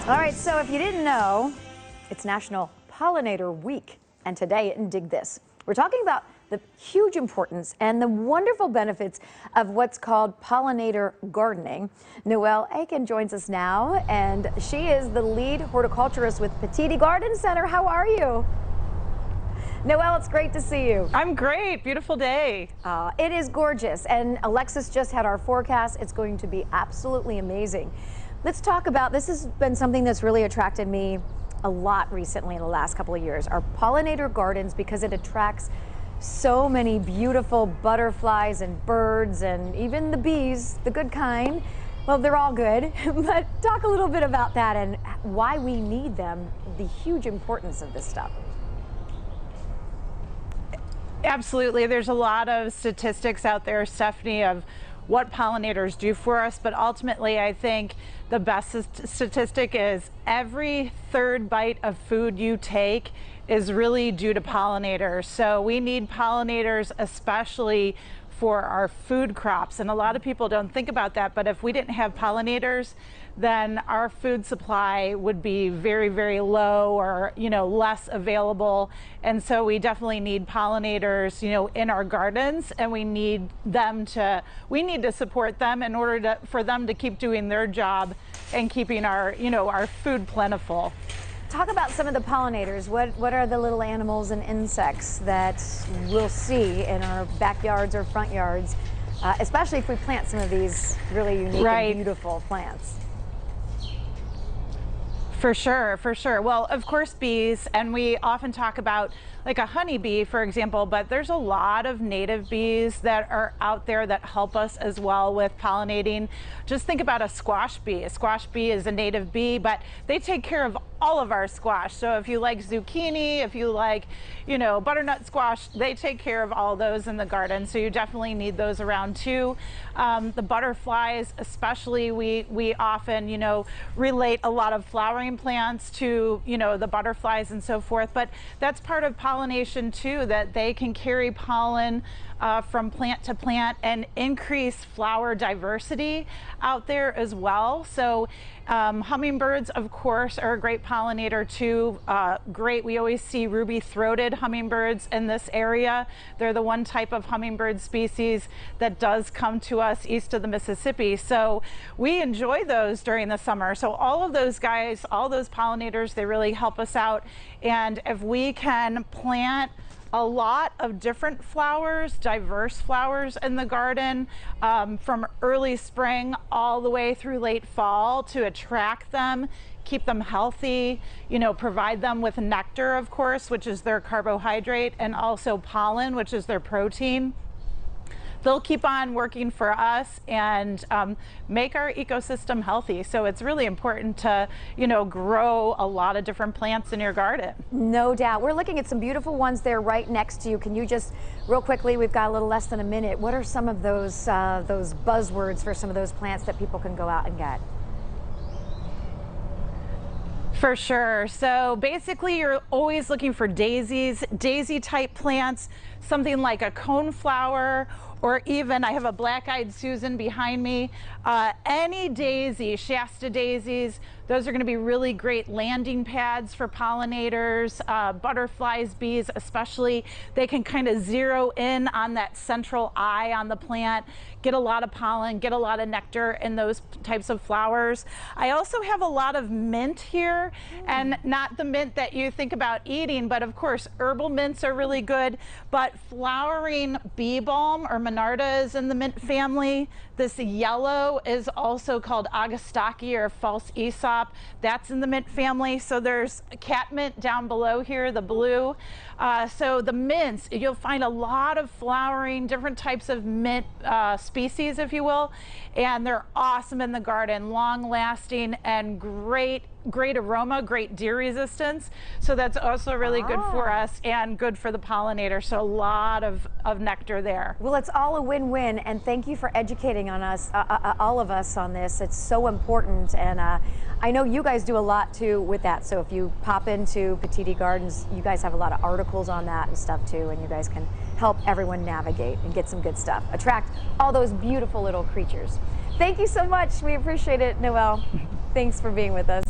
All right, so if you didn't know, it's National Pollinator Week, and today in Dig This, we're talking about the huge importance and the wonderful benefits of what's called pollinator gardening. Noelle Aiken joins us now, and she is the lead horticulturist with Petite Garden Center. How are you? Noelle, it's great to see you. I'm great. Beautiful day. It is gorgeous, and Alexis just had our forecast. It's going to be absolutely amazing. Let's talk about, this has been something that's really attracted me a lot recently in the last couple of years, our pollinator gardens, because it attracts so many beautiful butterflies and birds and even the bees, the good kind. Well, they're all good, but talk a little bit about that and why we need them, the huge importance of this stuff. Absolutely. There's a lot of statistics out there, Stephanie, of what pollinators do for us, but ultimately I think the best statistic is every third bite of food you take is really due to pollinators. So we need pollinators especially for our food crops, and a lot of people don't think about that, but if we didn't have pollinators, then our food supply would be very, very low, or less available. And so we definitely need pollinators in our gardens, and we need to support them in order for them to keep doing their job and keeping our our food plentiful. Talk about some of the pollinators. What are the little animals and insects that we'll see in our backyards or front yards, especially if we plant some of these really unique and beautiful plants? For sure, for sure. Well, of course, bees, and we often talk about like a honeybee, for example, but there's a lot of native bees that are out there that help us as well with pollinating. Just think about a squash bee. A squash bee is a native bee, but they take care of all of our squash. So if you like zucchini, if you like, butternut squash, they take care of all those in the garden. So you definitely need those around too. The butterflies, especially, we often, relate a lot of flowering plants to, the butterflies and so forth. But that's part of pollination too, that they can carry pollen from plant to plant and increase flower diversity out there as well. So hummingbirds, of course, are a great pollinator too. Great, we always see ruby-throated hummingbirds in this area. They're the one type of hummingbird species that does come to us east of the Mississippi. So we enjoy those during the summer. So all of those guys, all those pollinators, they really help us out. And if we can plant a lot of different flowers, diverse flowers in the garden, from early spring all the way through late fall, to attract them, keep them healthy, provide them with nectar, of course, which is their carbohydrate, and also pollen, which is their protein. They'll keep on working for us and make our ecosystem healthy. So it's really important to, grow a lot of different plants in your garden. No doubt. We're looking at some beautiful ones there right next to you. Can you just, real quickly, we've got a little less than a minute, what are some of those buzzwords for some of those plants that people can go out and get? For sure. So basically you're always looking for daisies, daisy type plants, something like a coneflower, or even, I have a black-eyed Susan behind me. Any daisy, Shasta daisies, those are going to be really great landing pads for pollinators, butterflies, bees especially. They can kind of zero in on that central eye on the plant, get a lot of pollen, get a lot of nectar in those types of flowers. I also have a lot of mint here, and not the mint that you think about eating, but of course herbal mints are really good, but flowering bee balm, or Monarda, is in the mint family. This yellow is also called Agostaki, or false Aesop. That's in the mint family. So there's catmint down below here, the blue. So the mints, you'll find a lot of flowering, different types of mint species, if you will, and they're awesome in the garden, long lasting and great aroma, great deer resistance. So that's also really good for us and good for the pollinator. So a lot of nectar there. Well, it's all a win-win, and thank you for educating on us, all of us, on this. It's so important, and I know you guys do a lot too with that. So if you pop into Petite Gardens, you guys have a lot of articles on that and stuff too, and you guys can help everyone navigate and get some good stuff. Attract all those beautiful little creatures. Thank you so much. We appreciate it, Noelle. Thanks for being with us.